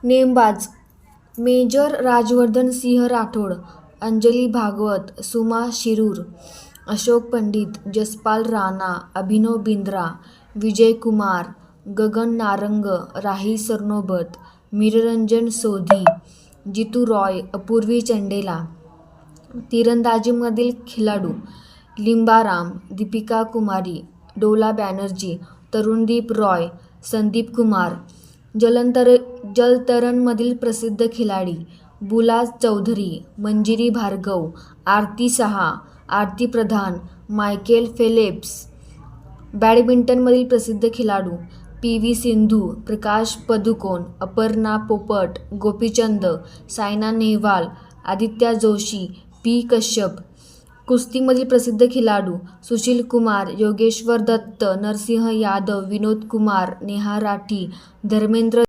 नेमबाज मेजर राजवर्धन सिंह राठोड, अंजली भागवत, सुमा शिरूर, अशोक पंडित, जसपाल राणा, अभिनव बिंद्रा, विजय कुमार, गगन नारंग, राही सरनोबत, मीररंजन सोधी, जितू रॉय, अपूर्वी चंडेला. तीरंदाजीमधील खेळाडू लिंबाराम, दीपिका कुमारी, डोला बॅनर्जी, तरुणदीप रॉय, संदीप कुमार. जलतरणमधील प्रसिद्ध खिलाडी बुला चौधरी, मंजिरी भार्गव, आरती शहा, आरती प्रधान, मायकेल फेल्प्स. बॅडमिंटनमधील प्रसिद्ध खेळाडू पी. सिंधू, प्रकाश पदुकोण, अपर्णा पोपट, गोपीचंद, सायना नेहवाल, आदित्य जोशी, पी. कश्यप. कुस्तीमधील प्रसिद्ध खेळाडू सुशील कुमार, योगेश्वर दत्त, नरसिंह यादव, विनोद कुमार, नेहा राठी, धर्मेंद्र